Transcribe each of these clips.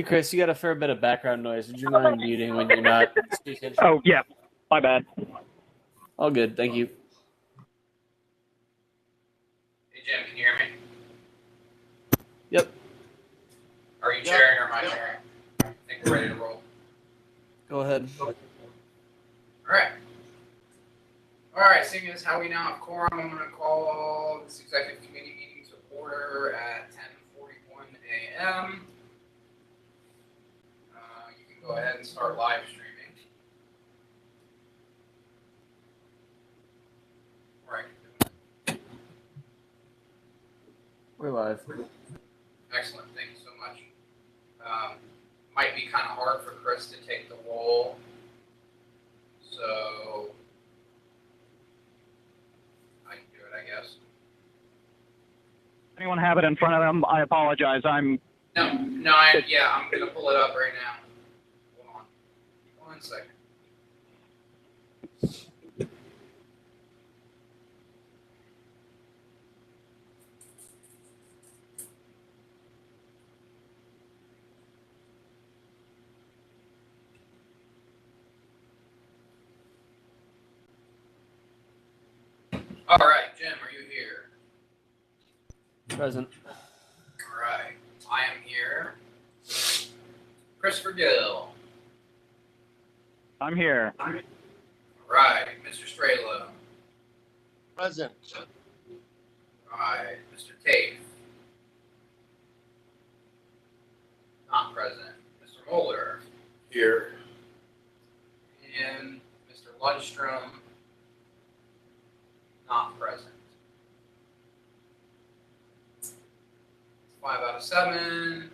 Hey, Chris, you got a fair bit of background noise. Would you mind muting when you're not speaking? Oh, yeah. My bad. All good, thank you. Hey, Jim, can you hear me? Yep. Are you sharing or am I sharing? I think we're ready to roll. Go ahead. All right, seeing as how we now have quorum, I'm going to call this executive committee meeting to order at 10:41 a.m. You can go ahead and start live streaming. Right. We're live. Excellent, thank you so much. Might be kind of hard for Chris to take the role, so I can do it, I guess. Anyone have it in front of them? I apologize. I'm I'm gonna pull it up right now. Hold on, 1 second. All right, Jim, are you here? Present. All right, I am here. Christopher Gill. I'm here. All right, Mr. Straylow. Present. All right, Mr. Tate. Not present. Mr. Moeller. Here. And Mr. Lundstrom. Not present. 5 out of 7.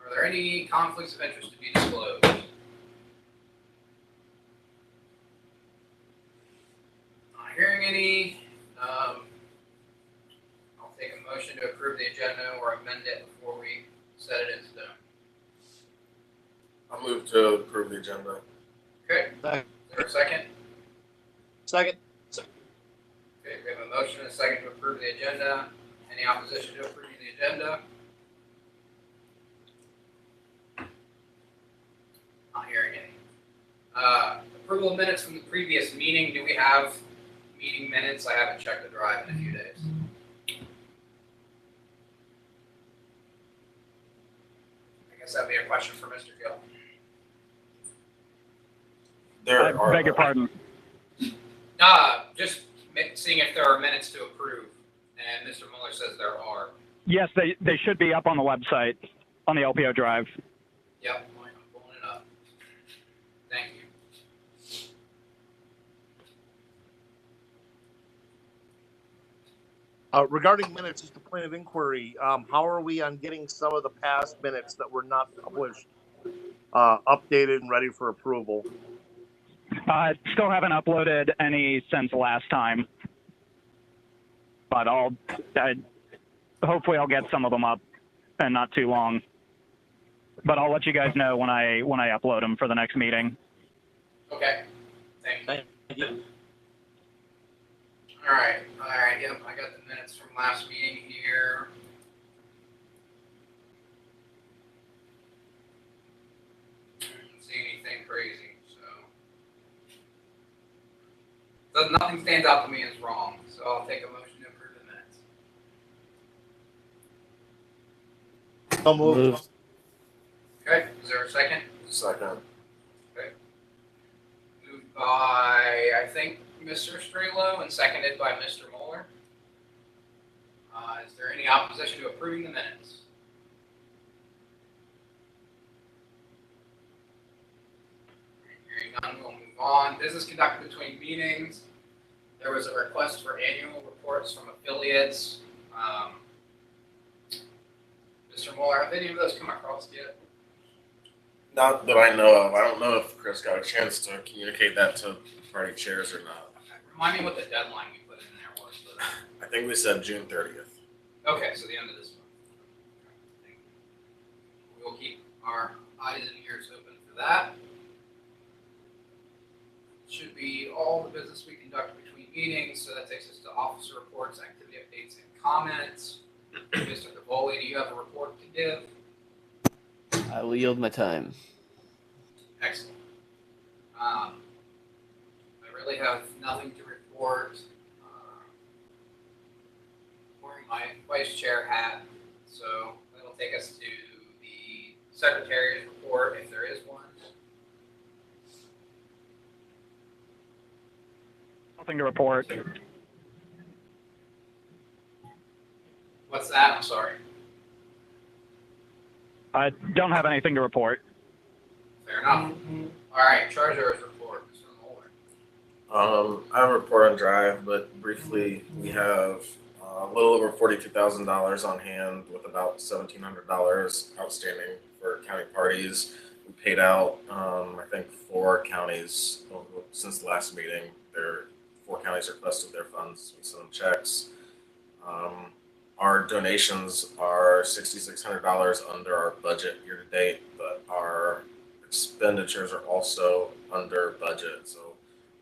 Are there any conflicts of interest to be disclosed? Not hearing any. I'll take a motion to approve the agenda or amend it before we set it in stone. I'll move to approve the agenda. Okay. Is there a second? Second. Okay, we have a motion and a second to approve the agenda. Any opposition to approving the agenda? Not hearing any. Approval of minutes from the previous meeting. Do we have meeting minutes? I haven't checked the drive in a few days. I guess that'd be a question for Mr. Gill. I beg your pardon. Just seeing if there are minutes to approve. And Mr. Mueller says there are. Yes, they should be up on the website, on the LPO drive. Yep, I'm pulling it up. Thank you. Regarding minutes, just a point of inquiry, how are we on getting some of the past minutes that were not published updated and ready for approval? Still haven't uploaded any since last time, but hopefully I'll get some of them up in not too long. But I'll let you guys know when I upload them for the next meeting. Okay. Thank you. Thank you. All right. Yep, I got the minutes from last meeting here. I don't see anything crazy, so nothing stands out to me as wrong. So I'll take a motion to approve the minutes. So moved. Okay. Is there a second? Second. Okay. Moved by, I think, Mr. Straylow and seconded by Mr. Mueller. Is there any opposition to approving the minutes? Hearing none, we'll move on. Business conducted between meetings. There was a request for annual reports from affiliates. Mr. Mueller, have any of those come across yet? Not that I know of. I don't know if Chris got a chance to communicate that to party chairs or not. Remind me what the deadline we put in there was. I think we said June 30th. Okay, so the end of this month. We'll keep our eyes and ears open for that. Should be all the business we conduct between meetings, so that takes us to officer reports, activity updates, and comments. Mr. Cavoli, do you have a report to give? I will yield my time. Excellent. I really have nothing to report. Wearing my vice chair hat, so that'll take us to the secretary's report, if there is one. Nothing to report. What's that? I'm sorry. I don't have anything to report. Fair enough. All right, treasurer's report, Mr. Moeller. I have a report on Drive, but briefly, we have a little over $42,000 on hand with about $1,700 outstanding for county parties. We paid out, I think, 4 counties since the last meeting. 4 counties requested their funds. We sent them checks. Our donations are $6,600 under our budget year to date, but our expenditures are also under budget. So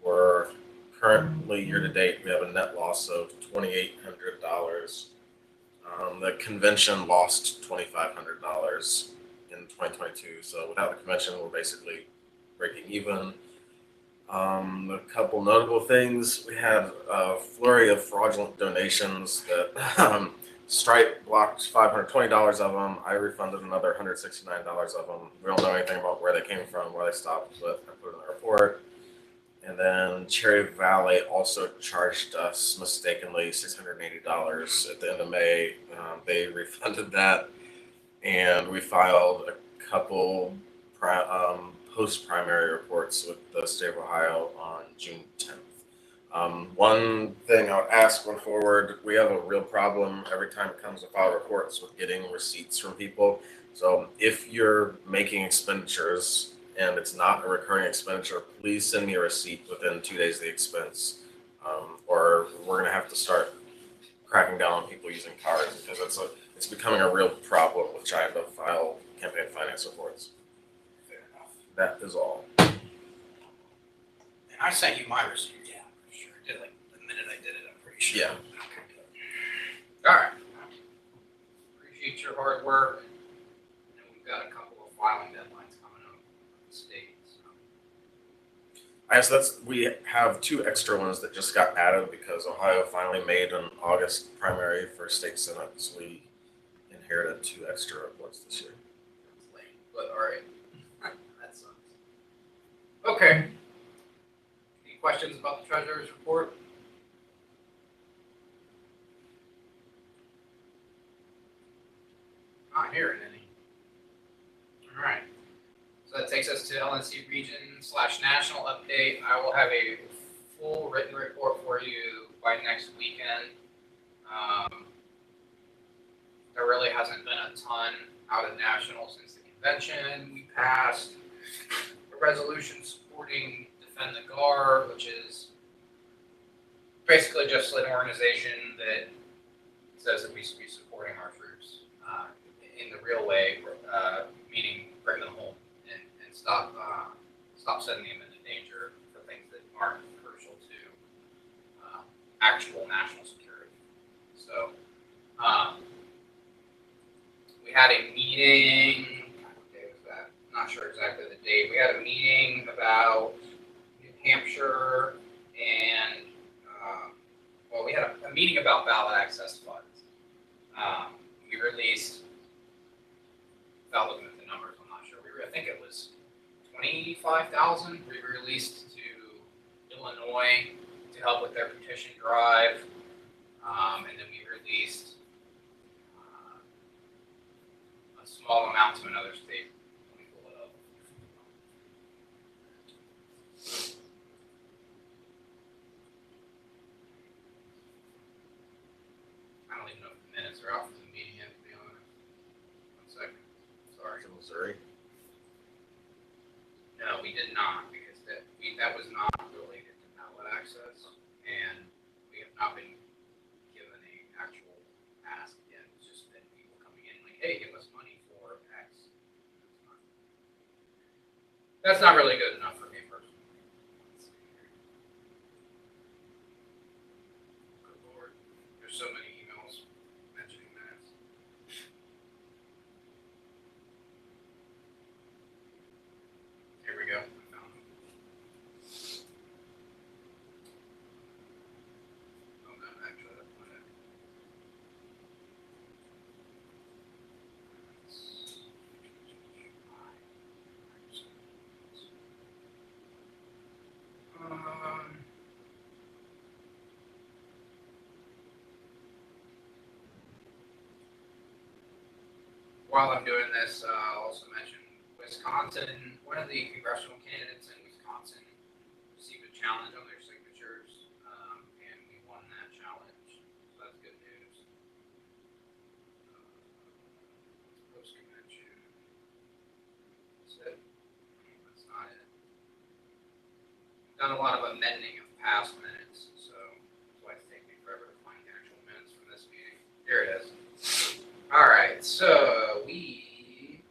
we're currently year to date, we have a net loss of $2,800. The convention lost $2,500 in 2022. So without the convention, we're basically breaking even. A couple notable things: we had a flurry of fraudulent donations that Stripe blocked $520 of them. I refunded another $169 of them. We don't know anything about where they came from, where they stopped, but I put it in the report. And then Cherry Valley also charged us mistakenly $680 at the end of May. They refunded that, and we filed a couple post-primary reports with the state of Ohio on June 10th. One thing I would ask going forward, we have a real problem every time it comes to file reports with getting receipts from people. So if you're making expenditures and it's not a recurring expenditure, please send me a receipt within 2 days of the expense, or we're going to have to start cracking down on people using cards, because it's becoming a real problem with trying to file campaign finance reports. Fair enough. That is all. And I sent you my receipt. Yeah, for sure. I did, like, the minute I did it, I'm pretty sure. Yeah. Okay, good. All right. Appreciate your hard work. And we've got a couple of filing deadlines coming up with the state. So. I guess we have 2 extra ones that just got added because Ohio finally made an August primary for state senate. So we inherited 2 extra reports this year. It's lame, but all right. That sucks. Okay. Any questions about the treasurer's report? Not hearing any. All right. So that takes us to LNC region/national update. I will have a full written report for you by next weekend. There really hasn't been a ton out of national since the convention. We passed a resolution supporting Defend the Guard, which is basically just an organization that says that we should be supporting our troops in the real way, meaning bring them home and stop sending them into danger for things that aren't crucial to actual national security. So we had a meeting. What day was that? Not sure exactly the date. We had a meeting about New Hampshire and we had a meeting about ballot access funds. We released, without looking at the numbers, I'm not sure. I think it was 25,000 we released to Illinois to help with their petition drive. And then we released a small amount to another state. Let me pull it up. I don't even know if the minutes are out from the meeting yet, to be honest. 1 second. Sorry. Missouri. No, we did not, because that was not related to ballot access, and we have not been given a actual ask yet. It's just been people coming in like, hey, give us money for X. That's not really good enough for me personally. Good Lord, there's so many emails mentioning that. While I'm doing this, I'll also mention Wisconsin. One of the congressional candidates in Wisconsin received a challenge on their signatures, and we won that challenge. So that's good news. Post convention. That's it. That's not it. We've done a lot of amending of past minutes, so that's why it's taking me forever to find the actual minutes from this meeting. Here it is. All right, so we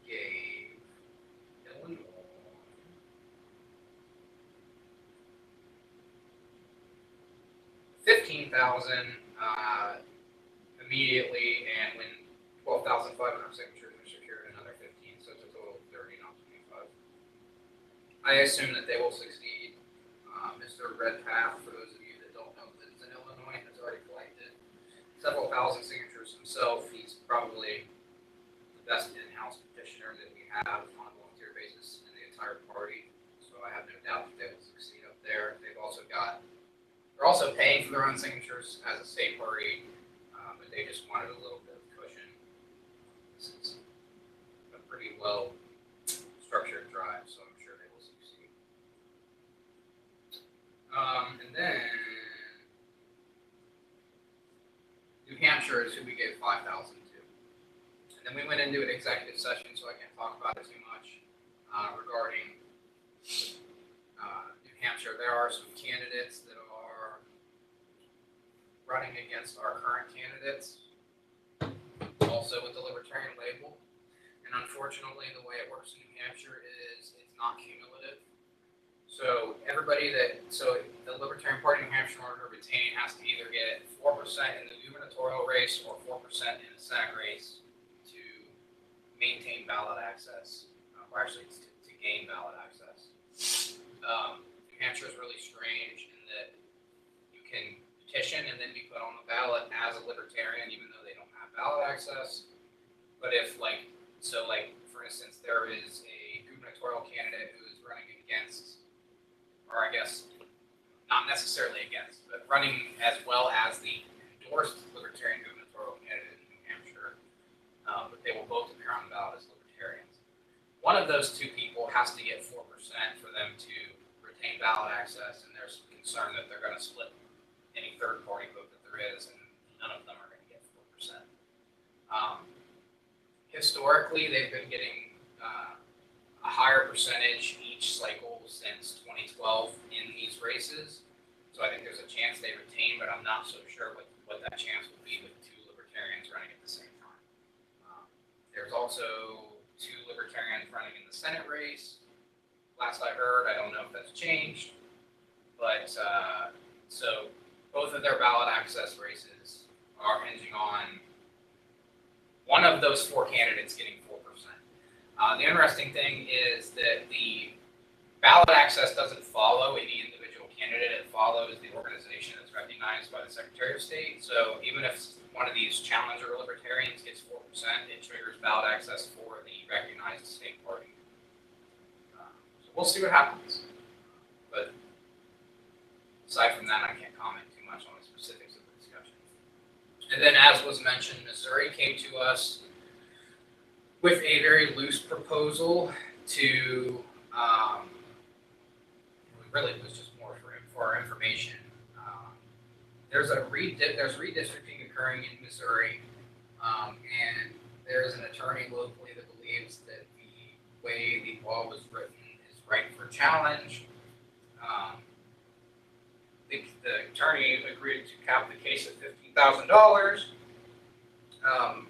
gave Illinois $15,000 immediately, and when 12,500 signatures are secured, another 15, so it's a total of 30, not 25. I assume that they will succeed. Mr. Redpath, for those of you that don't know, lives in Illinois, has already collected several thousand signatures himself. He's probably the best in-house petitioner that we have on a volunteer basis in the entire party. So I have no doubt that they will succeed up there. They're also paying for their own signatures as a state party, but they just wanted a little bit of cushion. This is a pretty well structured drive, so I'm sure they will succeed. And then New Hampshire is who we gave 5,000 to. And then we went into an executive session, so I can't talk about it too much regarding New Hampshire. There are some candidates that are running against our current candidates, also with the Libertarian label. And unfortunately, the way it works in New Hampshire is it's not cumulative. So the Libertarian Party in New Hampshire, in order to retain, has to either get 4% in the gubernatorial race or 4% in the Senate race to maintain ballot access, or actually to gain ballot access. New Hampshire is really strange in that you can petition and then be put on the ballot as a Libertarian, even though they don't have ballot access. But if for instance, there is a gubernatorial candidate who is running against, or I guess not necessarily against, but running as well as the endorsed Libertarian gubernatorial candidate in New Hampshire, but they will both appear on the ballot as Libertarians. One of those two people has to get 4% for them to retain ballot access, and there's concern that they're going to split any third party vote that there is, and none of them are going to get 4%. Historically, they've been getting a higher percentage each cycle since 2012 in these races. So I think there's a chance they retain, but I'm not so sure what that chance will be with two Libertarians running at the same time. There's also two Libertarians running in the Senate race. Last I heard, I don't know if that's changed, but so both of their ballot access races are hinging on one of those four candidates getting 4%. The interesting thing is that the ballot access doesn't follow any individual candidate. It follows the organization that's recognized by the Secretary of State. So even if one of these challenger Libertarians gets 4%, it triggers ballot access for the recognized state party. So we'll see what happens. But aside from that, I can't comment too much on the specifics of the discussion. And then, as was mentioned, Missouri came to us with a very loose proposal to, really it was just more for our information. There's redistricting occurring in Missouri, and there's an attorney locally that believes that the way the law was written is right for challenge. The attorney agreed to cap the case at $15,000,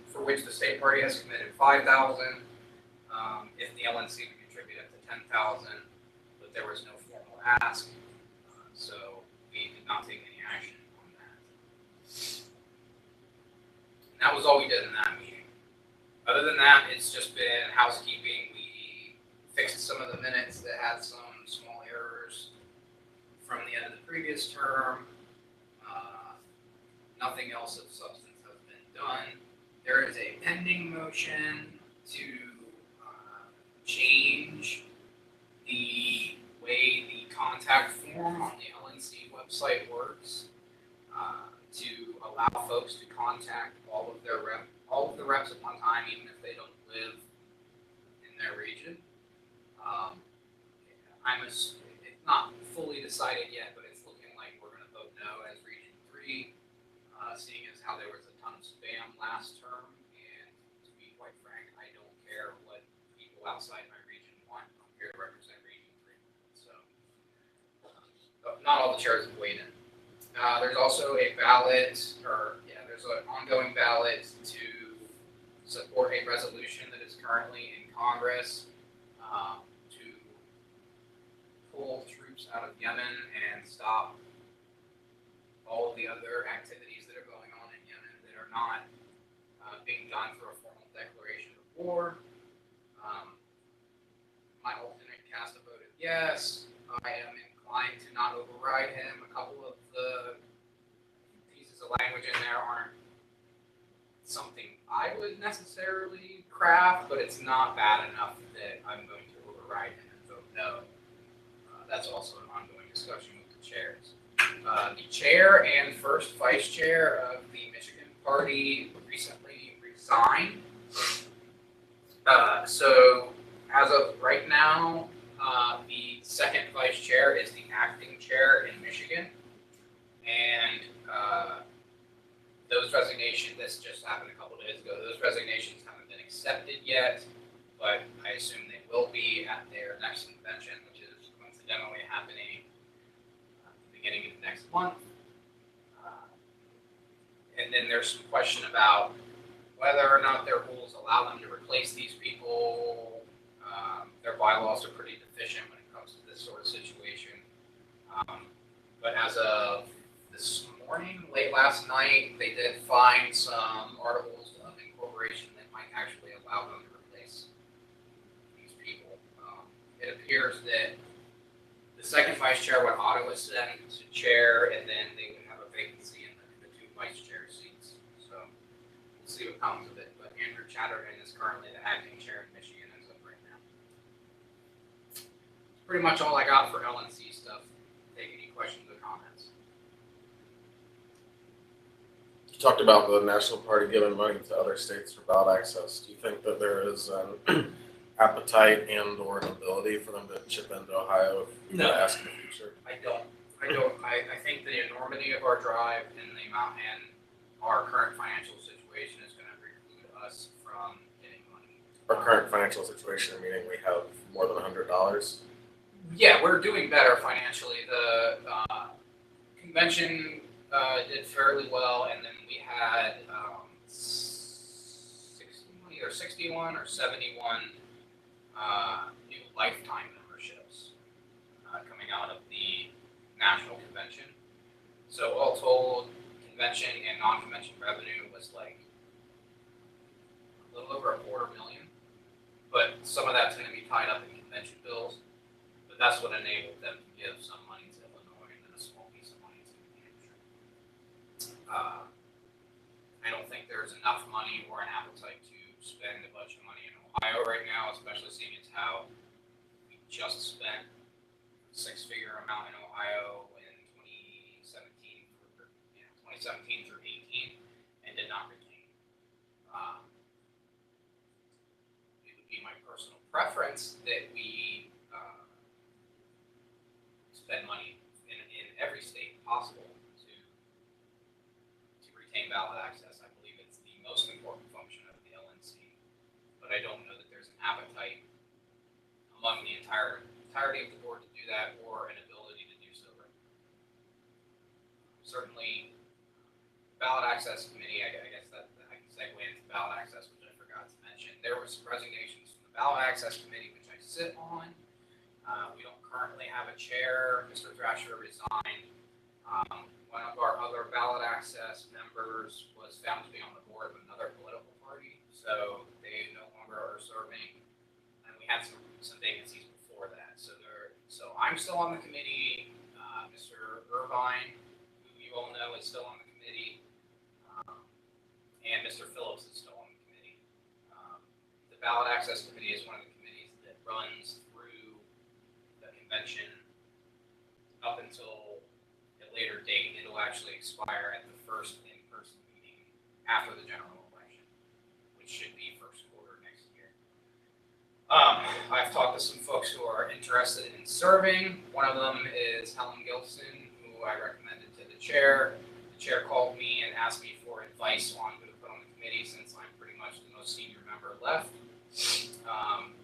for which the state party has committed $5,000. If the LNC would contribute up to $10,000, but there was no formal ask, so we did not take any action on that. And that was all we did in that meeting. Other than that, it's just been housekeeping. We fixed some of the minutes that had some small errors from the end of the previous term. Nothing else of substance has been done. There is a pending motion to change the It's not fully decided yet, but it's looking like we're going to vote no as Region 3, seeing as how there was a ton of spam last term. And to be quite frank, I don't care what people outside my region want. I'm here to represent Region 3. So, not all the chairs have weighed in. There's also a ballot, there's an ongoing ballot to support a resolution that is currently in Congress to pull troops out of Yemen and stop all of the other activities that are going on in Yemen that are not being done through a formal declaration of war. My alternate cast a vote of yes. I am inclined to not override him. A couple of the pieces of language in there aren't something I would necessarily craft, but it's not bad enough that I'm going to override him and vote no. That's also an ongoing discussion with the chairs. The chair and first vice chair of the Michigan party recently resigned. So as of right now, the second vice chair is the acting chair in Michigan. And those resignations, this just happened a couple days ago, those resignations haven't been accepted yet, but I assume they will be at their next convention, which is coincidentally happening at the beginning of next month. And then there's some question about whether or not their rules allow them to replace these people. Their bylaws are pretty deficient when it comes to this sort of situation. But as of this morning, late last night, they did find some articles of incorporation that might actually allow them to replace these people. It appears that the second vice chair would auto-ascend to chair, and then they would have a vacancy in the two vice chair seats. So we'll see what comes of it. But Andrew Chatterton is currently the acting chair in Michigan as of right now. That's pretty much all I got for LNC stuff. Take any questions or comments. You talked about the National Party giving money to other states for ballot access. Do you think that there is an appetite and or an ability for them to chip into Ohio if No. they ask in the future? I don't. I think the enormity of our drive and the amount and our current financial situation is going to preclude us from getting money. Our current financial situation, meaning we have more than $100. Yeah, we're doing better financially. The convention did fairly well, and then we had 61 or 71 new lifetime memberships coming out of the national convention. So all told, convention and non-convention revenue was like a little over $250,000, but some of that's going to be tied up in convention bills. But that's what enabled them to give some money to Illinois and then a small piece of money to New Hampshire. I don't think there's enough money or an appetite to spend a bunch of money in Ohio right now, especially seeing as how we just spent a six-figure amount in Ohio in 2017 through 18 and did not retain. It would be my personal preference that we spend money in every state possible to retain ballot access. I believe it's the most important function of the LNC, but I don't know that there's an appetite among the entirety of the board to do that or an ability to do so right now. Certainly, ballot access committee, I guess that I can segue into ballot access, which I forgot to mention. There were some resignations from the ballot access committee, which I sit on. We don't currently have a chair. Mr. Thrasher resigned. One of our other ballot access members was found to be on the board of another political party, so they no longer are serving. And we had some vacancies before that. So I'm still on the committee. Mr. Irvine, who you all know, is still on the committee, and Mr. Phillips is still on the committee. The ballot access committee is one of the committees that runs through the convention up until a later date. It'll actually expire at the first in-person meeting after the general election, which should be first quarter next year. I've talked to some folks who are interested in serving. One of them is Helen Gilson, who I recommended to the chair. The chair called me and asked me for advice on who to put on the committee, since I'm pretty much the most senior member left.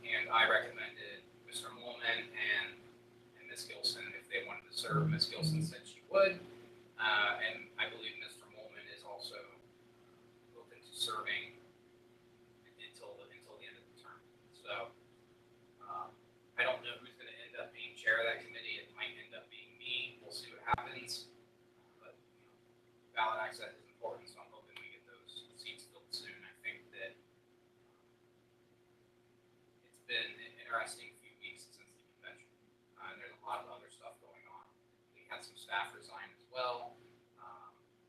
And I recommended Mr. Molman and Ms. Gilson if they wanted to serve. Ms. Gilson said she would, and I believe Mr. Molman is also open to serving until the end of the term. So I don't know who's going to end up being chair of that committee. It might end up being me. We'll see what happens. But ballot access is important, so I'm hoping we get those seats filled soon. I think that it's been an interesting few weeks since the convention. There's a lot of other stuff going on. We had some staff resign as well.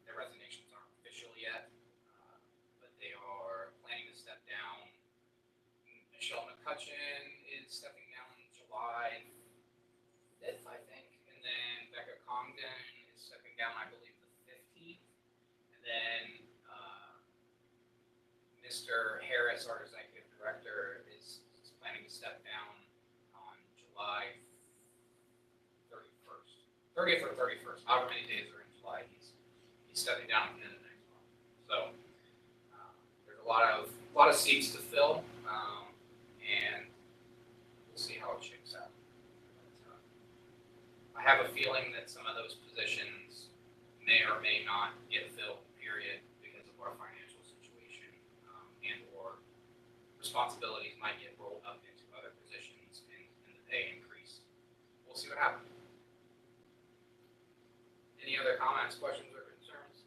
Their resignations aren't official yet, but they are planning to step down. Michelle McCutcheon is stepping down in July 5th, I think. And then Becca Congdon is stepping down, I believe, the 15th. And then Mr. Harris, our executive director, is planning to step down on July 31st. 30th or 31st, however many days are in July, he's stepping down at the end of next month. So there's a lot of seats to fill. And we'll see how it shakes out. But, I have a feeling that some of those positions may or may not get filled, period, because of our financial situation, and or responsibilities might get rolled up into other positions and the pay increase. We'll see what happens. Any other comments, questions, or concerns?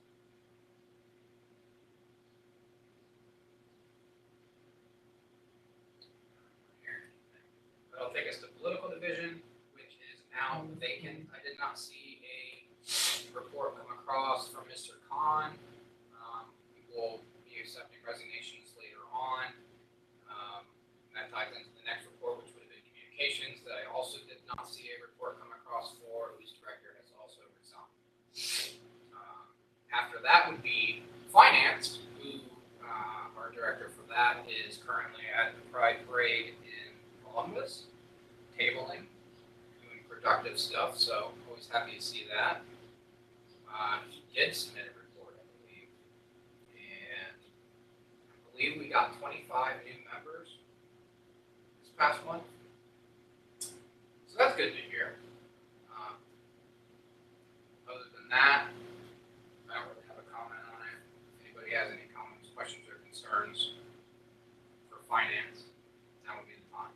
That'll take us to political division, which is now vacant. I did not see a report come across from Mr. Khan. We will be accepting resignations later on. That ties into the next report, which would have been communications, that I also did not see a report come across for, whose director has also resigned. After that would be finance, who our director for that is currently at the Pride Parade in Columbus, tabling, doing productive stuff, so always happy to see that. He did submit a report, I believe, and I believe we got 25 new members this past month, so that's good to hear. Other than that, I don't really have a comment on it. If anybody has any comments, questions, or concerns for finance, that would be the time.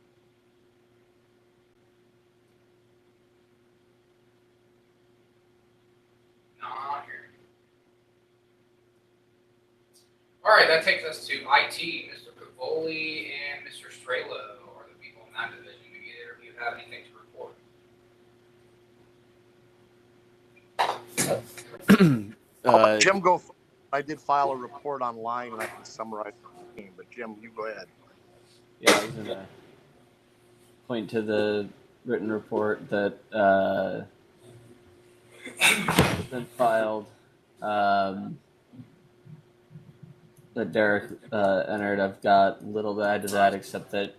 Not here. All right, that takes us to IT. Mr. Cavoli and Mr. Strelo are the people in that division. Do either of you have anything to report? Jim, go. I did file a report online, and I can summarize the game. But Jim, you go ahead. Yeah, I was going to point to the written report that has been filed, that Derek entered. I've got little to add to that, except that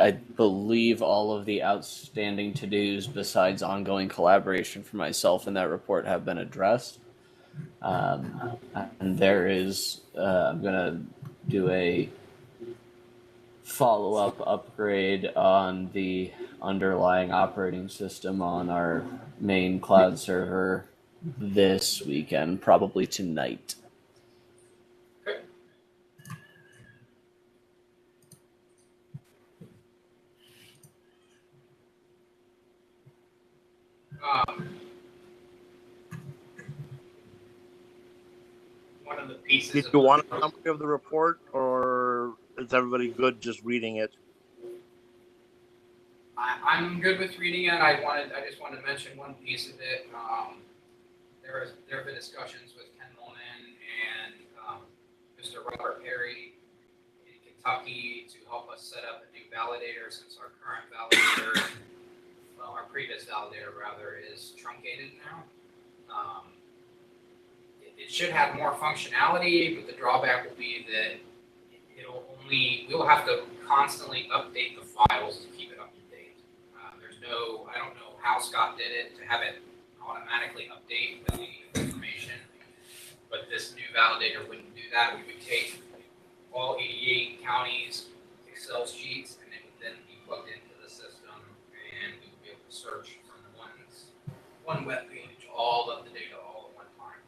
I believe all of the outstanding to-dos besides ongoing collaboration for myself in that report have been addressed. And there is, I'm going to do a follow-up upgrade on the underlying operating system on our main cloud server this weekend, probably tonight. One of the pieces. Did you want a summary of the report, or is everybody good just reading it? I'm good with reading it. I just wanted to mention one piece of it. There have been discussions with Ken Molman and Mr. Robert Perry in Kentucky to help us set up a new validator, since our current validator, well, our previous validator rather, is truncated now. It should have more functionality, but the drawback will be that we'll have to constantly update the files to keep it up to date. I don't know how Scott did it to have it automatically update with the information, but this new validator wouldn't do that. We would take all 88 counties' Excel sheets, and it would then be plugged into the system, and we would be able to search from one web page, all of the data all at one time.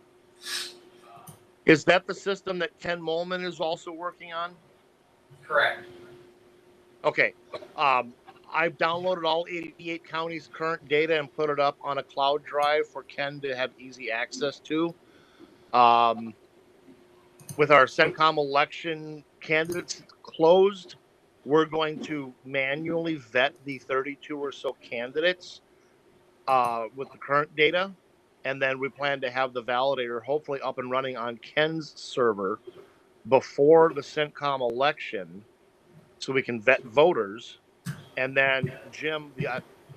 Is that the system that Ken Molman is also working on? Correct. Okay. I've downloaded all 88 counties' current data and put it up on a cloud drive for Ken to have easy access to. With our CENTCOM election candidates closed, we're going to manually vet the 32 or so candidates with the current data. And then we plan to have the validator hopefully up and running on Ken's server before the CENTCOM election so we can vet voters. And then, Jim,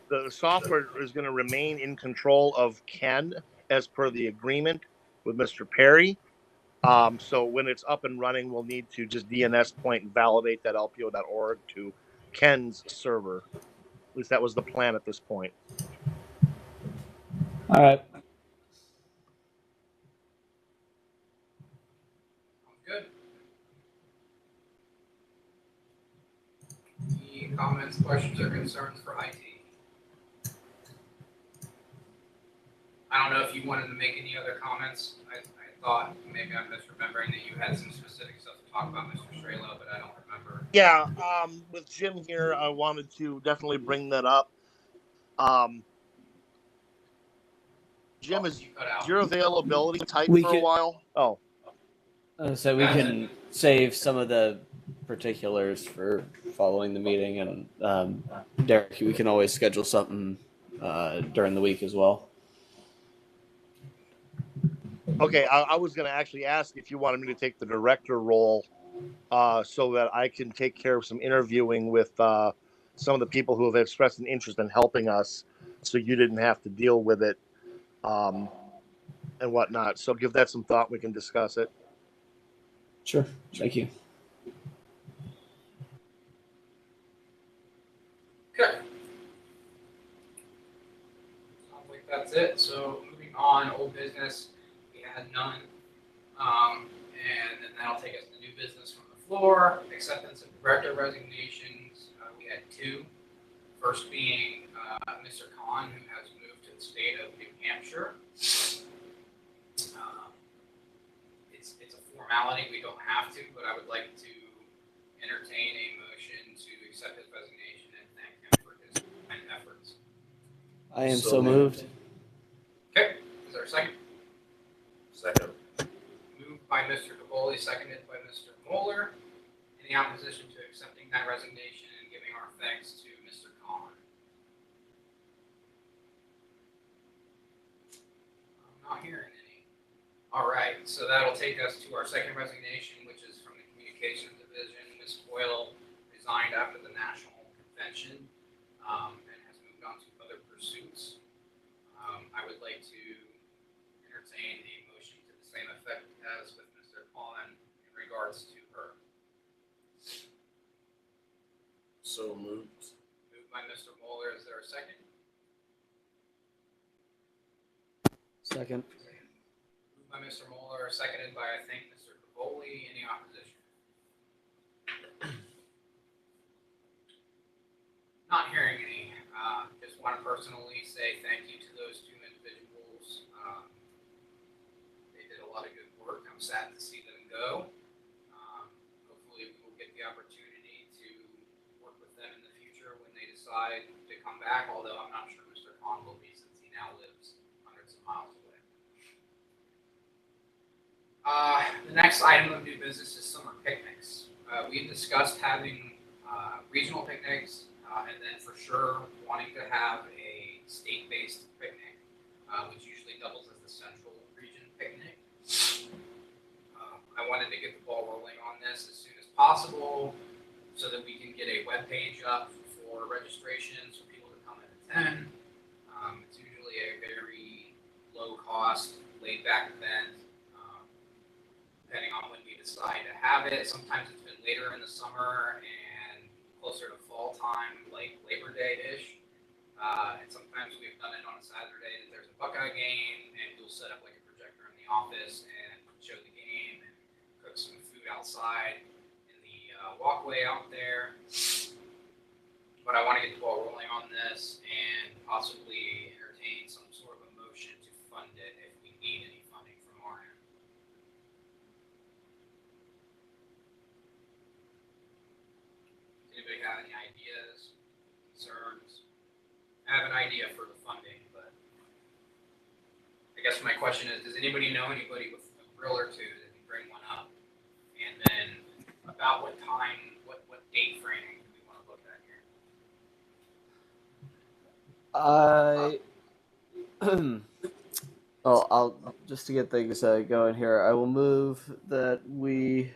the software is going to remain in control of Ken as per the agreement with Mr. Perry. So when it's up and running, we'll need to just DNS point and validate that LPO.org to Ken's server. At least that was the plan at this point. All right. Good. Any comments, questions, or concerns for IT? I don't know if you wanted to make any other comments. I thought maybe I'm misremembering that you had some specific stuff to talk about, Mr. Strelo, but I don't remember. Yeah, with Jim here, I wanted to definitely bring that up. Jim, is your availability tight for a while? Oh. So we can save some of the particulars for following the meeting, and Derek, we can always schedule something during the week as well. Okay, I was going to actually ask if you wanted me to take the director role so that I can take care of some interviewing with some of the people who have expressed an interest in helping us so you didn't have to deal with it and whatnot. So give that some thought. We can discuss it. Sure. Thank you. Okay. Sounds like that's it. So moving on, old business, we had none. And then that'll take us to new business from the floor. Acceptance of director resignations. We had two. First being Mr. Khan, who has moved to the state of New Hampshire. It's a formality. We don't have to, but I would like to entertain a motion to accept his resignation and thank him for his efforts. I am so moved. Okay. Is there a second? Second. Moved by Mr. Caboli, seconded by Mr. Moeller. Any opposition to accepting that resignation and giving our thanks to Mr. Khan? I'm not hearing any. All right, so that'll take us to our second resignation, which is from the Communications Division. Ms. Coyle resigned after the National Convention and has moved on to other pursuits. I would like to entertain a motion to the same effect as with Mr. Khan in regards to her. So moved. Moved by Mr. Moeller. Is there a second? Second. Moved by Mr. Moeller, seconded by, I think, Mr. Caboli. Any opposition? Not hearing any. Just want to personally say thank you to those two individuals. They did a lot of good work. I'm sad to see them go. Hopefully we will get the opportunity to work with them in the future when they decide to come back, although I'm not sure Mr. Khan will be since he now lives hundreds of miles away. The next item of new business is summer picnics. We discussed having regional picnics and then for sure wanting to have a state-based picnic, which usually doubles as the central region picnic. I wanted to get the ball rolling on this as soon as possible so that we can get a web page up for registrations for people to come and attend. It's usually a very low-cost, laid-back event, depending on when we decide to have it. Sometimes it's been later in the summer and closer to fall time, like Labor Day-ish. And sometimes we've done it on a Saturday that there's a Buckeye game, and we'll set up like a projector in the office and show the game and cook some food outside in the walkway out there. But I want to get the ball rolling on this and possibly entertain some sort of a motion to fund it if we need any funding from our end. Does anybody have any ideas, concerns? I have an idea for the funding, but I guess my question is, does anybody know anybody with a grill or two that can bring one up? And then about what time, what date frame do we want to look at here? Well, I'll just to get things going here. I will move that we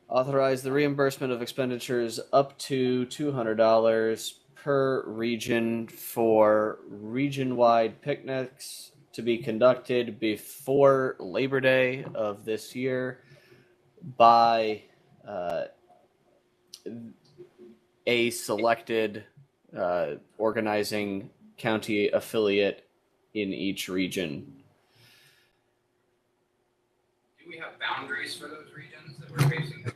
authorize the reimbursement of expenditures up to $200 per region for region-wide picnics to be conducted before Labor Day of this year by a selected organizing county affiliate in each region. Do we have boundaries for those regions that we're facing?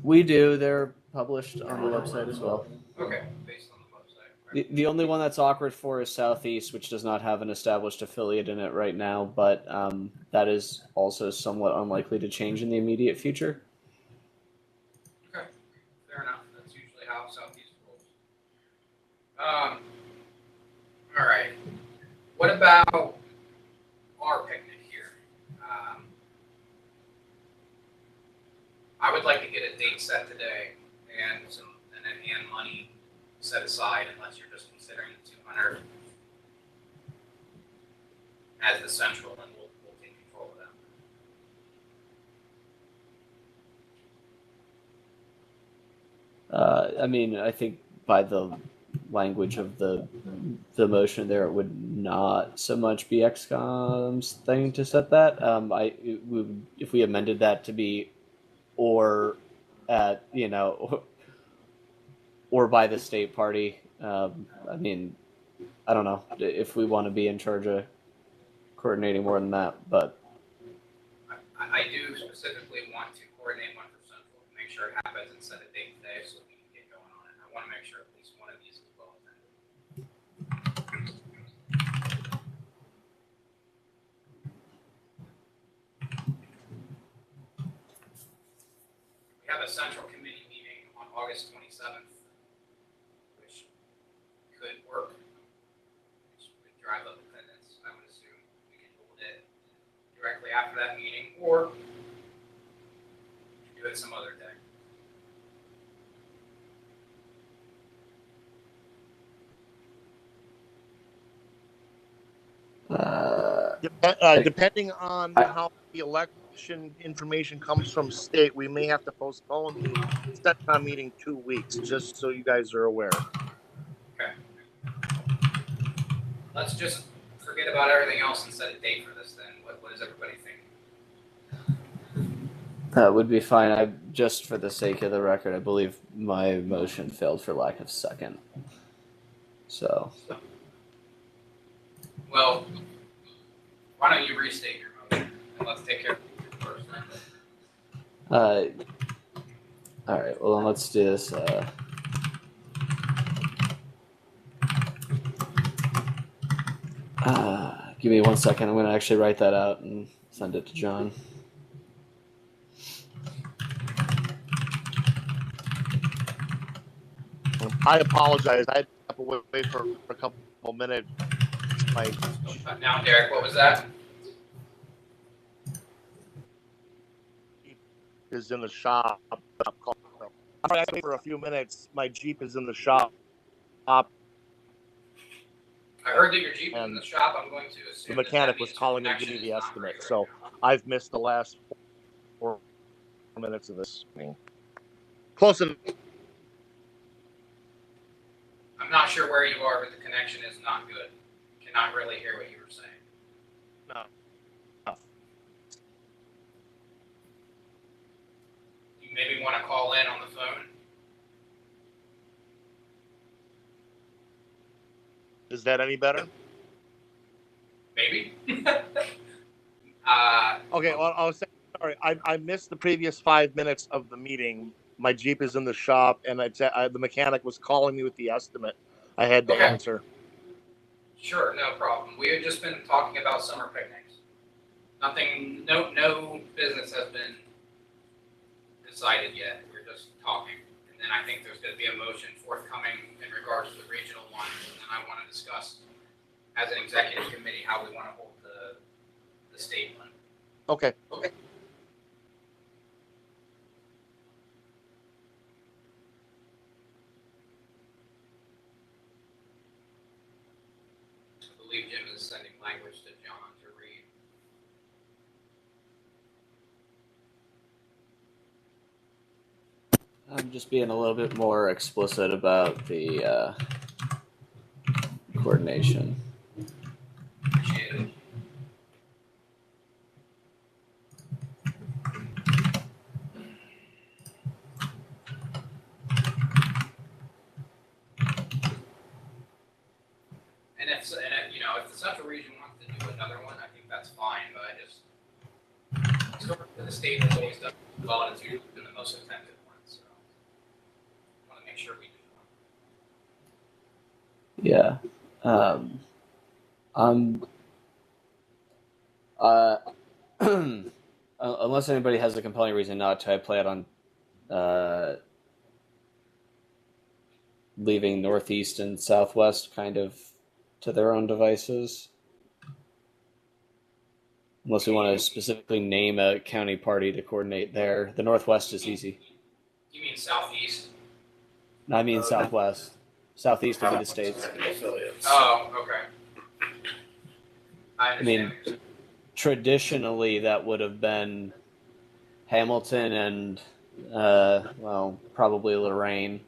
We do. They're published on the website as well. Okay, based on the website. Right. The only one that's awkward for is Southeast, which does not have an established affiliate in it right now, but that is also somewhat unlikely to change in the immediate future. Okay, fair enough. That's usually how Southeast rolls. All right. What about our picnic here? I would like to get a date set today and money set aside, unless you're just considering the 200 as the central, and we'll take control of that. I mean, I think by the language of the motion there, it would not so much be XCOM's thing to set that. If we amended that to be or at, or by the state party. I mean, I don't know if we want to be in charge of coordinating more than that, but I do specifically want to coordinate one for Central to make sure it happens and set a date today so we can get going on it. I want to make sure at least one of these is well attended. We have a Central Committee meeting on August 27th, which could work. Which would drive up attendance. I would assume we can hold it directly after that meeting, or do it some other day. Depending on how the election information comes from state, we may have to postpone the SETCOM meeting 2 weeks, just so you guys are aware. Okay. Let's just forget about everything else and set a date for this then. What does everybody think? that would be fine. Just for the sake of the record, I believe my motion failed for lack of second. So. Well, why don't you restate your motion and let's take care of it first. All right. Well, then let's do this. Give me 1 second. I'm going to actually write that out and send it to John. I apologize. I had to step away for a couple minutes. Now, Derek, what was that? Is in the shop. I'm sorry, for a few minutes. My Jeep is in the shop. I heard that your Jeep is in the shop. I'm going to assume the mechanic was calling me to give me the estimate, so I've missed the last 4 minutes of this. Close enough. I'm not sure where you are, but the connection is not good. Cannot really hear what you were saying. No. Is that any better? Maybe. Okay, well, I was saying, sorry, I missed the previous 5 minutes of the meeting. My Jeep is in the shop, and the mechanic was calling me with the estimate. I had to Okay. answer. Sure, no problem. We had just been talking about summer picnics. Nothing, no business has been decided yet. We're just talking. And then I think there's going to be a motion forthcoming in regards to the regional one. And then I want to discuss as an executive committee how we want to hold the state one. Okay. I believe Jim is sending language to John to read. I'm just being a little bit more explicit about the coordination. Appreciate it. And if the Central Region wants to do another one, I think that's fine. But I just historically the state has always done well, and it's usually been the most effective one. So I want to make sure we do one. Yeah. Unless anybody has a compelling reason not to, I plan on leaving Northeast and Southwest kind of to their own devices. Unless we want to specifically name a county party to coordinate there. The Northwest is easy. You mean Southeast? No, I mean Southwest. Southeast would be the states. Affiliates. Oh, okay. I understand. mean, Traditionally, that would have been Hamilton and, well, probably Lorraine.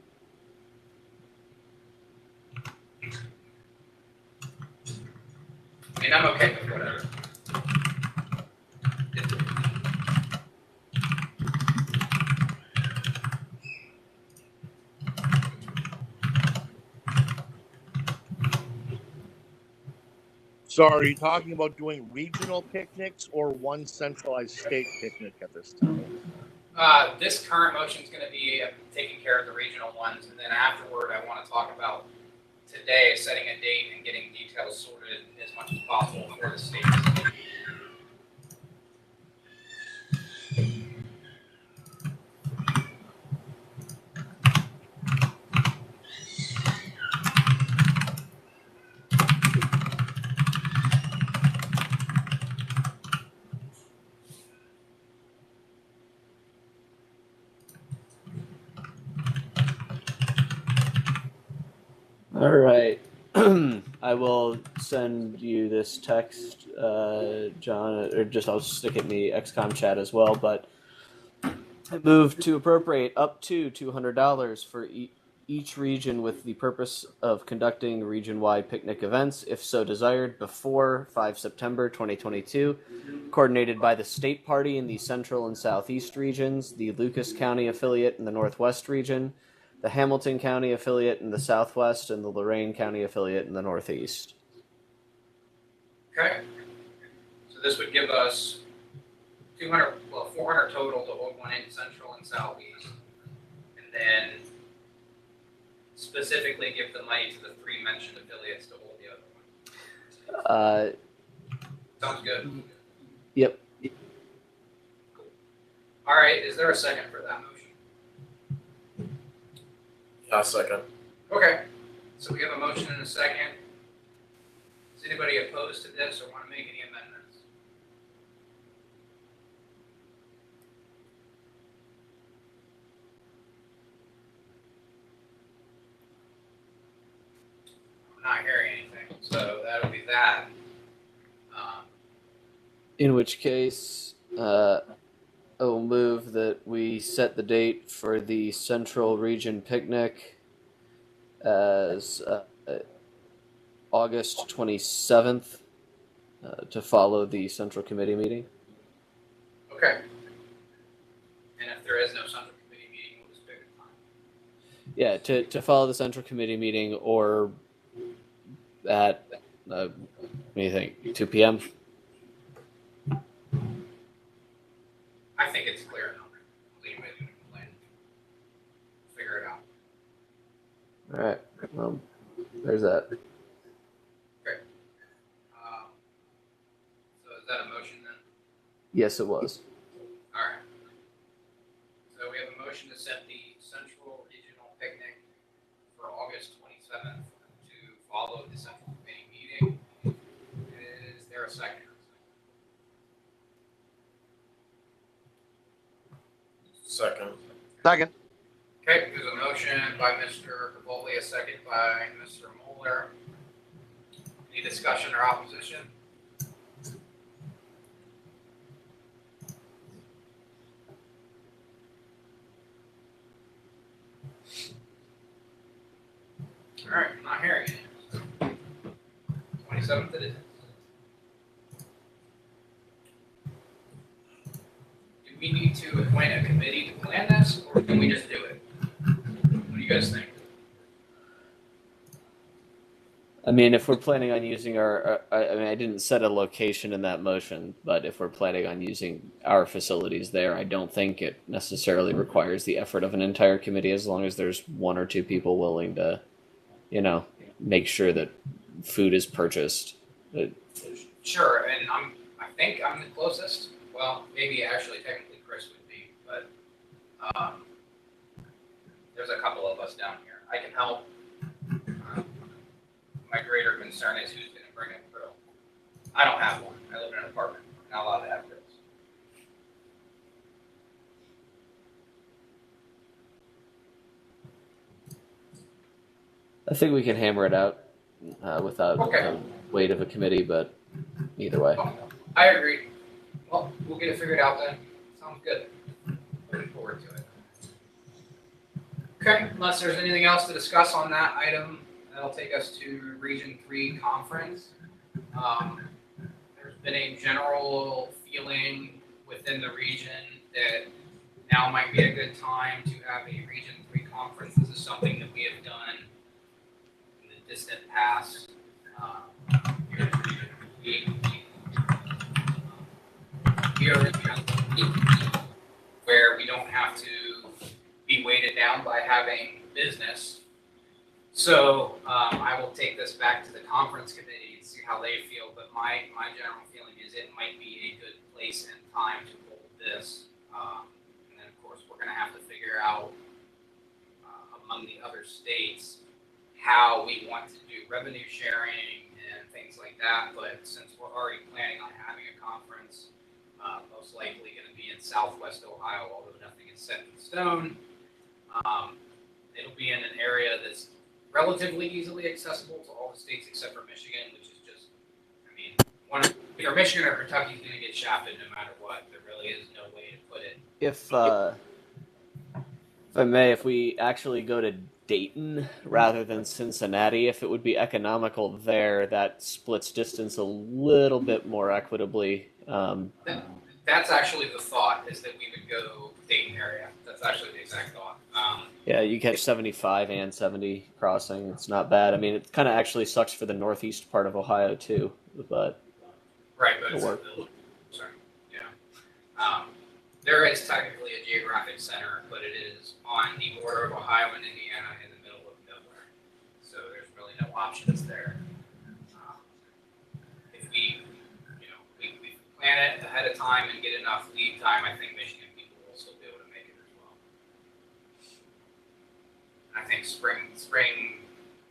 I mean, I'm okay with whatever. So are you talking about doing regional picnics or one centralized state picnic at this time? This current motion is going to be taking care of the regional ones, and then afterward, I want to talk about today setting a date and getting details sorted as much as possible for the state. All right. I will send you this text, John, or just I'll stick it in the XCOM chat as well. But I move to appropriate up to $200 for each region with the purpose of conducting region-wide picnic events, if so desired, before 5 September 2022, coordinated by the state party in the Central and Southeast regions, the Lucas County affiliate in the Northwest region, the Hamilton County affiliate in the Southwest, and the Lorain County affiliate in the Northeast. Okay. So this would give us 400 total to hold one in Central and Southeast, and then specifically give the money to the three mentioned affiliates to hold the other one. Sounds good. Yep. Cool. All right. Is there a second for that motion? A second. Okay. So we have a motion and a second. Is anybody opposed to this or want to make any amendments? I'm not hearing anything, so that'll be that. In which case, I will move that we set the date for the Central Region picnic as August 27th to follow the Central Committee meeting. Okay. And if there is no Central Committee meeting, we'll just pick a time. Yeah, to follow the Central Committee meeting or at, what do you think, 2 p.m.? I think it's clear enough. Leave it in the plan. Figure it out. All right. Well, there's that. So is that a motion then? Yes, it was. All right. So we have a motion to set the Central Regional Picnic for August 27th to follow the Central Committee meeting. Is there a second? Second. Second. Okay, there's a motion by Mr. Cavoli, a second by Mr. Moeller. Any discussion or opposition? All right, I'm not hearing it. 27th it is. Do we need to appoint a committee to plan this, or can we just do it? What do you guys think? I mean, if we're planning on using I didn't set a location in that motion, but if we're planning on using our facilities there, I don't think it necessarily requires the effort of an entire committee as long as there's 1 or 2 people willing to, make sure that food is purchased. Sure, and I think I'm the closest. Well, maybe actually technically Chris would be, but there's a couple of us down here. I can help. My greater concern is who's going to bring a grill. I don't have one. I live in an apartment. I'm not allowed to have grills. I think we can hammer it out without Okay. the weight of a committee, but either way. I agree. Well, we'll get it figured out then. Sounds good. Looking forward to it. Okay, unless there's anything else to discuss on that item, that'll take us to Region 3 conference. There's been a general feeling within the region that now might be a good time to have a Region 3 conference. This is something that we have done in the distant past. Here in Region 3. Where we don't have to be weighted down by having business. So I will take this back to the conference committee and see how they feel. But my general feeling is it might be a good place and time to hold this. And then, of course, we're going to have to figure out among the other states how we want to do revenue sharing and things like that. But since we're already planning on having a conference, most likely going to be in Southwest Ohio, although nothing is set in stone. It'll be in an area that's relatively easily accessible to all the states except for Michigan, which is just, either Michigan or Kentucky is going to get shafted no matter what. There really is no way to put it. If I may, if we actually go to Dayton rather than Cincinnati, if it would be economical there, that splits distance a little bit more equitably. That's actually the thought, is that we would go Dayton area. That's actually the exact thought. Yeah, you catch 75 and 70 crossing. It's not bad. I mean, it kind of actually sucks for the northeast part of Ohio too, but right, but it's work. sorry, yeah. There is technically a geographic center, but it is on the border of Ohio and Indiana in the middle of nowhere. So there's really no options there. If we plan it ahead of time and get enough lead time, I think Michigan people will still be able to make it as well. I think spring,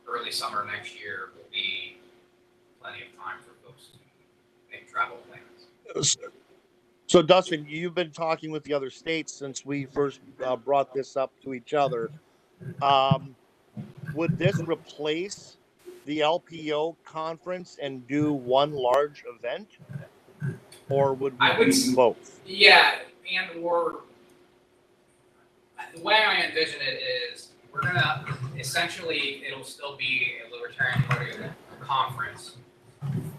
early summer next year will be plenty of time for folks to make travel plans. So, Dustin, you've been talking with the other states since we first brought this up to each other. Would this replace the LPO conference and do one large event? Or would we do both? Yeah, or the way I envision it is we're gonna essentially it'll still be a Libertarian Party conference,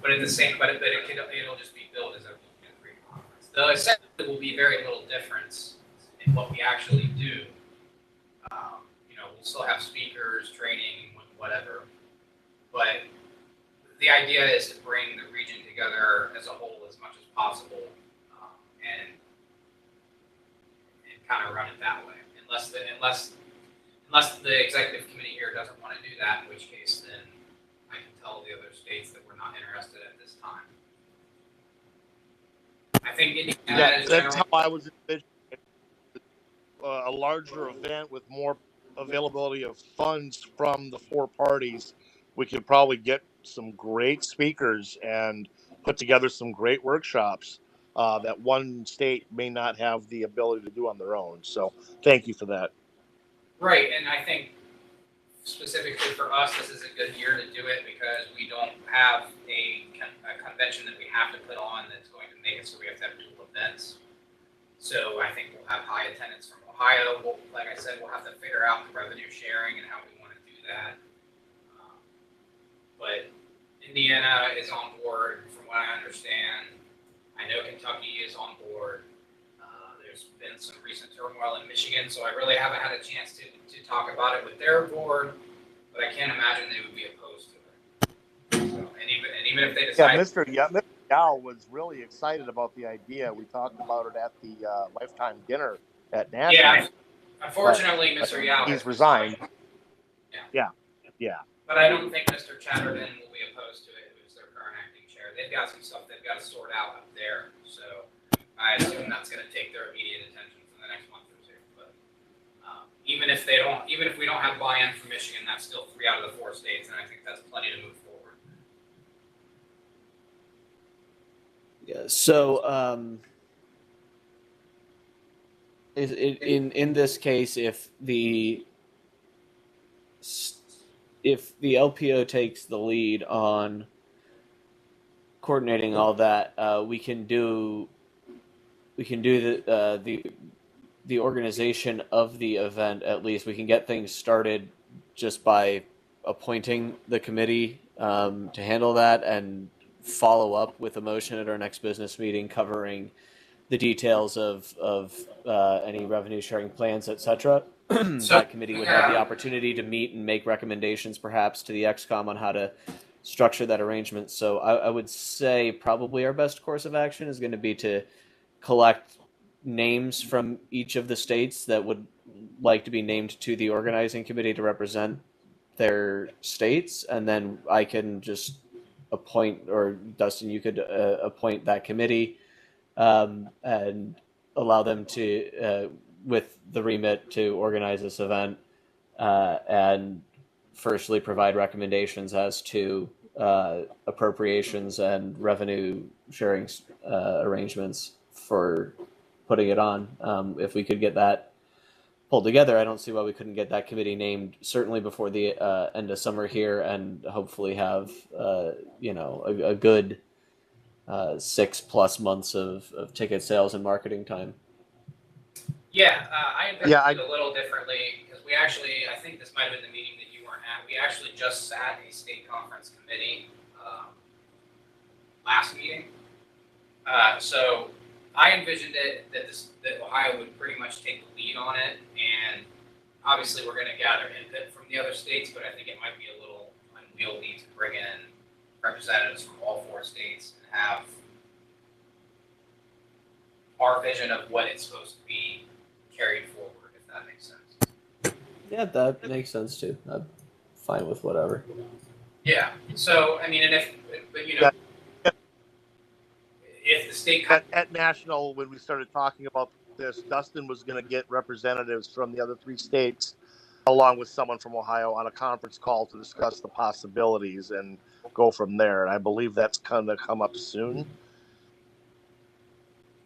but at the same it'll just be billed as a free conference. The essentially will be very little difference in what we actually do. We'll still have speakers, training, whatever, but the idea is to bring the region together as a whole as much as possible, and kind of run it that way. Unless the executive committee here doesn't want to do that, in which case then I can tell the other states that we're not interested at this time. I think Indiana is that's generally. how I was envisioning it. A larger event with more availability of funds from the four parties. We could probably get some great speakers and put together some great workshops that one state may not have the ability to do on their own. So thank you for that. Right, and I think specifically for us, this is a good year to do it because we don't have a convention that we have to put on that's going to make it so we have to have dual events. So I think we'll have high attendance from Ohio. Like I said, we'll have to figure out the revenue sharing and how we want to do that. But Indiana is on board, from what I understand. I know Kentucky is on board. There's been some recent turmoil in Michigan, so I really haven't had a chance to talk about it with their board, but I can't imagine they would be opposed to it. So, and even if they decide, Mr. Yao was really excited about the idea. We talked about it at the lifetime dinner at National. Yeah, unfortunately, Mr. Yao he's resigned. Yeah. But I don't think Mr. Chatterton will be opposed to it, who's their current acting chair. They've got some stuff they've got to sort out up there, so I assume that's going to take their immediate attention for the next month or two. But even if we don't have buy-in from Michigan, that's still 3 out of the 4 states, and I think that's plenty to move forward. Yeah. So, in this case, if the LPO takes the lead on coordinating all that, we can do the organization of the event. At least we can get things started just by appointing the committee to handle that and follow up with a motion at our next business meeting covering the details of any revenue sharing plans, etc. That committee would have the opportunity to meet and make recommendations perhaps to the XCOM on how to structure that arrangement. So I would say probably our best course of action is going to be to collect names from each of the states that would like to be named to the organizing committee to represent their states, and then I can just appoint, or Dustin, you could appoint that committee and allow them to, with the remit to organize this event, and firstly provide recommendations as to appropriations and revenue sharing arrangements for putting it on. If we could get that pulled together, I don't see why we couldn't get that committee named certainly before the end of summer here, and hopefully have a good 6+ months of ticket sales and marketing time. Yeah, I envisioned it a little differently because we actually, I think this might have been the meeting that you weren't at. We actually just sat a state conference committee last meeting. So I envisioned it that Ohio would pretty much take the lead on it, and obviously we're going to gather input from the other states, but I think it might be a little unwieldy to bring in representatives from all 4 states and have our vision of what it's supposed to be carried forward, if that makes sense. Yeah, that makes sense too. I'm fine with whatever. Yeah. So I mean, if the state at National, when we started talking about this, Dustin was going to get representatives from the other 3 states, along with someone from Ohio, on a conference call to discuss the possibilities and go from there. And I believe that's going to come up soon.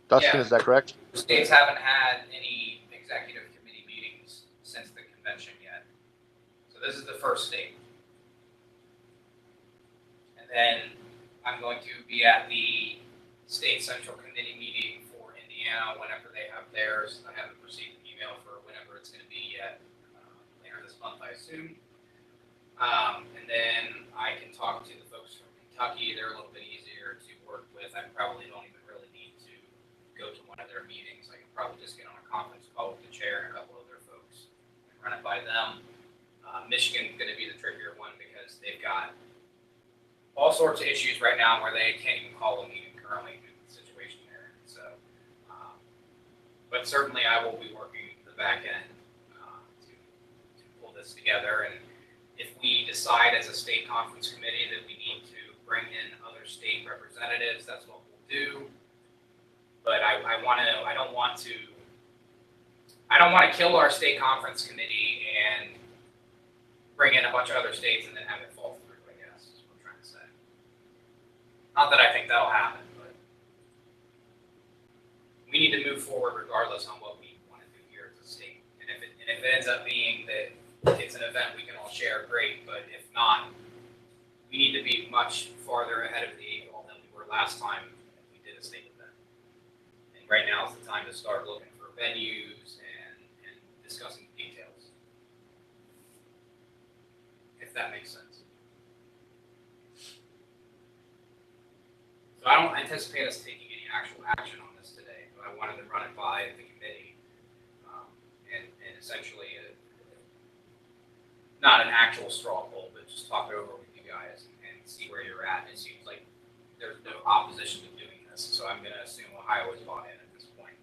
Dustin, is that correct? States haven't had any executive committee meetings since the convention yet. So this is the first state. And then I'm going to be at the state central committee meeting for Indiana whenever they have theirs. I haven't received an email for whenever it's going to be yet, later this month, I assume. And then I can talk to the folks from Kentucky. They're a little bit easier to work with. I probably don't even really need to go to one of their meetings. I can probably just get on a conference call with the chair and a couple of their folks and run it by them. Michigan's going to be the trickier one because they've got all sorts of issues right now where they can't even call a meeting currently due to the situation they're in. So, but certainly I will be working the back end to pull this together. And if we decide as a state conference committee that we need to bring in other state representatives, that's what we'll do. But I don't want to kill our state conference committee and bring in a bunch of other states and then have it fall through, I guess, is what I'm trying to say. Not that I think that'll happen, but we need to move forward regardless on what we want to do here as a state. And if it ends up being that it's an event we can all share, great. But if not, we need to be much farther ahead of the eight ball than we were last time we did a state event. And right now is the time to start looking for venues and discussing details. If that makes sense. So I don't anticipate us taking any actual action on this today, but I wanted to run it by the committee and essentially not an actual straw poll, but just talk it over with you guys and see where you're at. It seems like there's no opposition to doing this, so I'm going to assume Ohio is bought in at this point.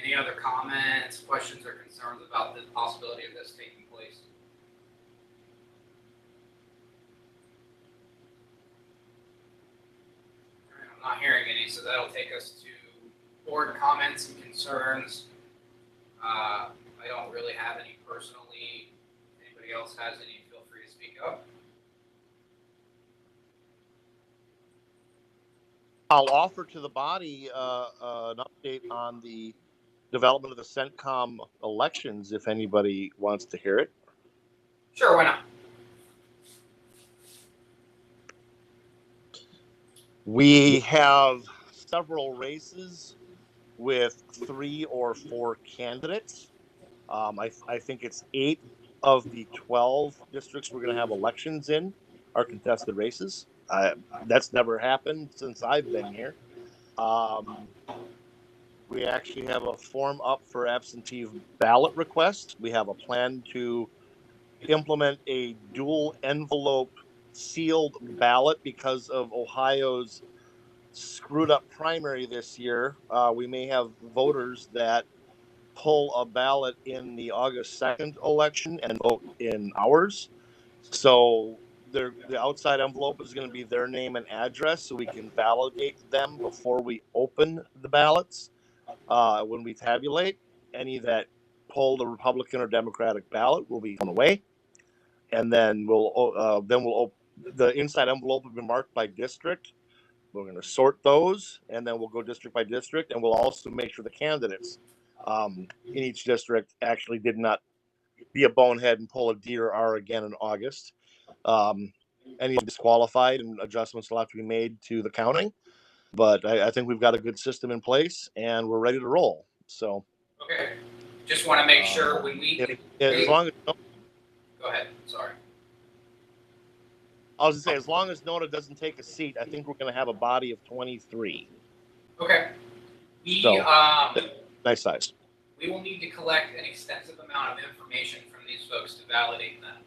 Any other comments, questions, or concerns about the possibility of this taking place? All right, I'm not hearing any, so that'll take us to board comments and concerns. I don't really have any personally. If anybody else has any, feel free to speak up. I'll offer to the body an update on the development of the CENTCOM elections if anybody wants to hear it. Sure, why not? We have several races with 3 or 4 candidates. I think it's 8 of the 12 districts we're going to have elections in are contested races. That's never happened since I've been here. We actually have a form up for absentee ballot request. We have a plan to implement a dual envelope sealed ballot because of Ohio's screwed up primary this year. We may have voters that pull a ballot in the August 2nd election and vote in ours. So the outside envelope is going to be their name and address so we can validate them before we open the ballots. When we tabulate, any that pull the Republican or Democratic ballot will be thrown away. And then the inside envelope will be marked by district. We're going to sort those, and then we'll go district by district, and we'll also make sure the candidates in each district actually did not be a bonehead and pull a D or R again in August. Any disqualified and adjustments will have to be made to the counting. But I think we've got a good system in place, and we're ready to roll. So, okay, just want to make sure when we as long as go ahead. Sorry. I was going to say, as long as Nona doesn't take a seat, I think we're going to have a body of 23. Okay. We Nice size. We will need to collect an extensive amount of information from these folks to validate them.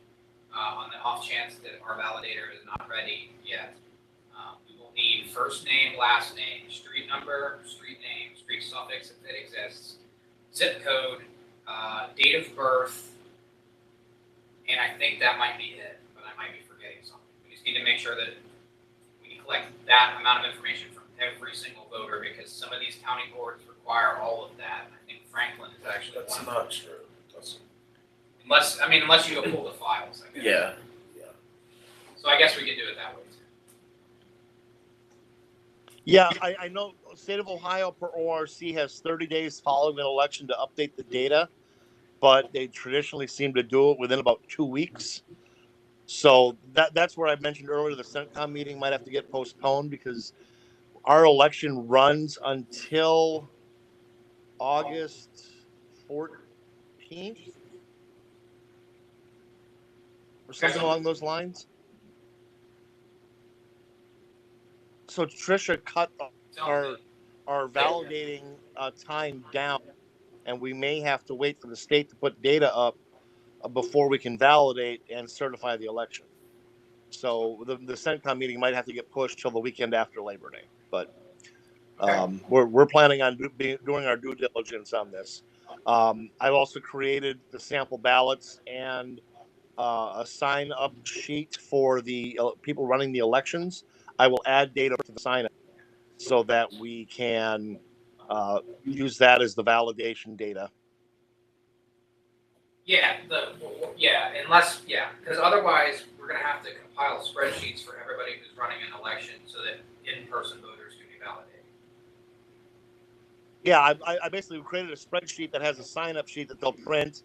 On the off chance that our validator is not ready yet, we will need first name, last name, street number, street name, street suffix if it exists, zip code, date of birth, and I think that might be it, but I might be forgetting something. We just need to make sure that we can collect that amount of information from every single voter because some of these county boards require all of that. I think Franklin is actually That's one. not true. That's, Unless you pull the files, I guess. yeah. So I guess we could do it that way too. Yeah, I know state of Ohio per ORC has 30 days following an election to update the data, but they traditionally seem to do it within about 2 weeks. So that's where I mentioned earlier the CENTCOM meeting might have to get postponed because our election runs until August 14th or something along those lines. So Tricia cut our validating time down, and we may have to wait for the state to put data up before we can validate and certify the election. So the CENTCOM meeting might have to get pushed till the weekend after Labor Day. But we're planning on doing our due diligence on this. I've also created the sample ballots and a sign up sheet for the people running the elections. I will add data to the sign up so that we can use that as the validation data. Yeah, because otherwise we're gonna have to compile spreadsheets for everybody who's running an election so that in-person voters can be validated. Yeah, I basically created a spreadsheet that has a sign-up sheet that they'll print,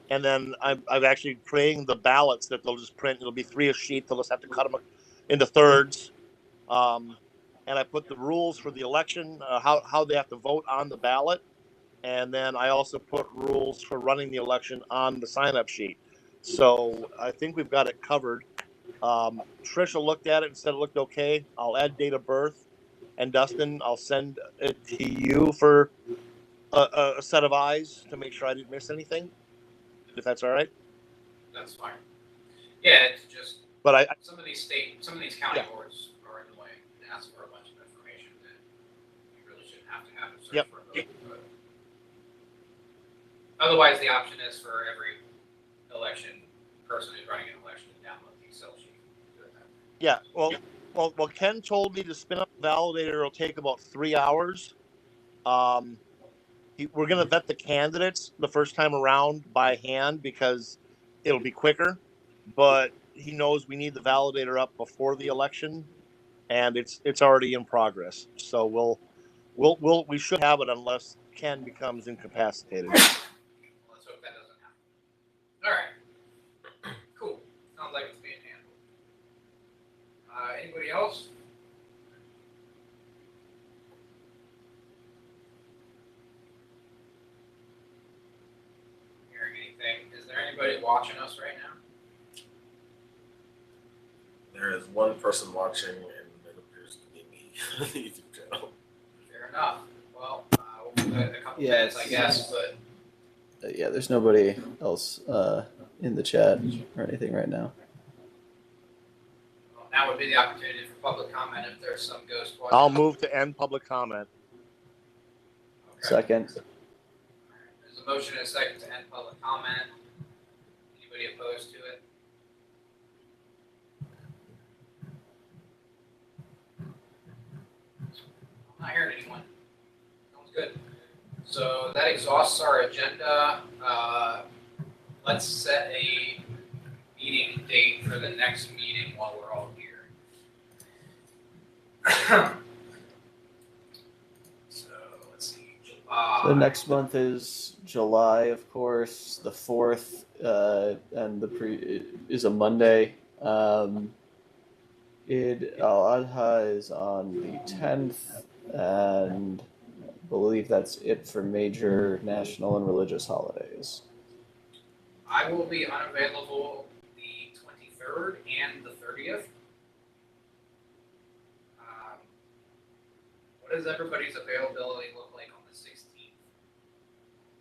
and then I've actually creating the ballots that they'll just print. It'll be 3 a sheet. They'll just have to cut them into thirds. And I put the rules for the election, how they have to vote on the ballot, and then I also put rules for running the election on the sign-up sheet. So I think we've got it covered. Trisha looked at it and said it looked okay. I'll add date of birth, and Dustin, I'll send it to you for a set of eyes to make sure I didn't miss anything, if that's all right. That's fine. Yeah, it's just But some of these county Yeah. boards are in the way and ask for a bunch of information that you really shouldn't have to have to search Yep. for a vote. Otherwise, the option is for every election person who's running an election to download the Excel sheet. Yeah, well, Ken told me to spin up the validator. It'll take about 3 hours. We're going to vet the candidates the first time around by hand because it'll be quicker. But he knows we need the validator up before the election, and it's already in progress. So we should have it unless Ken becomes incapacitated. Well, let's hope that doesn't happen. All right. Cool. Sounds like it's being handled. Anybody else? Hearing anything? Is there anybody watching us right now? There is one person watching, and it appears to be me on the YouTube channel. Fair enough. Well, we'll give it a couple minutes, I guess, but Yeah, there's nobody else in the chat or anything right now. well, now would be the opportunity for public comment if there's some ghost watching. I'll move to end public comment. Okay. Second. There's a motion and a second to end public comment. Anybody opposed to it? I'm not hearing anyone. Sounds good. So that exhausts our agenda. Let's set a meeting date for the next meeting while we're all here. So let's see, July. The next month is July, of course. The 4th and is a Monday. Eid al-Adha is on the 10th, and I believe that's it for major national and religious holidays. I will be unavailable the 23rd and the 30th. What does everybody's availability look like on the 16th?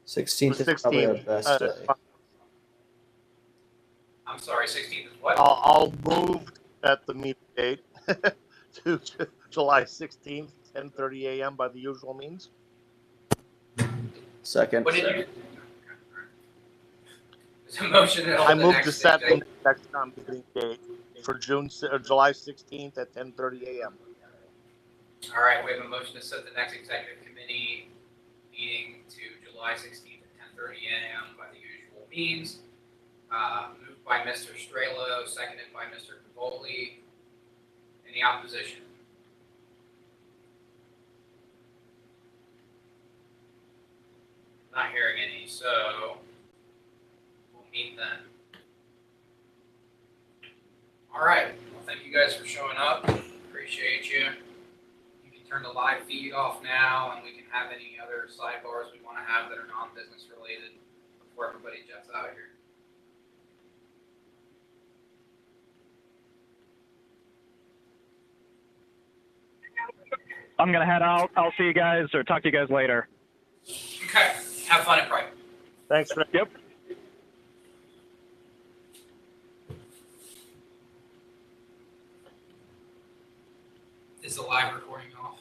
16th is probably our best day. I'm sorry, 16th is what? I'll move at the meeting date to July 16th, 10:30 a.m. by the usual means. Second. What did you? There's a motion that I moved to set the next meeting date for July 16th at 10:30 a.m. All right, we have a motion to set the next executive committee meeting to July 16th at 10:30 a.m. by the usual means. Moved by Mr. Strelo, seconded by Mr. Cavoli. Any opposition? Not hearing any, so we'll meet then. All right, well, thank you guys for showing up. Appreciate you. You can turn the live feed off now, and we can have any other sidebars we want to have that are non-business related before everybody jets out of here. I'm gonna head out. I'll see you guys or talk to you guys later. Okay. Have fun at Pride. Thanks for Yep. Is the live recording off?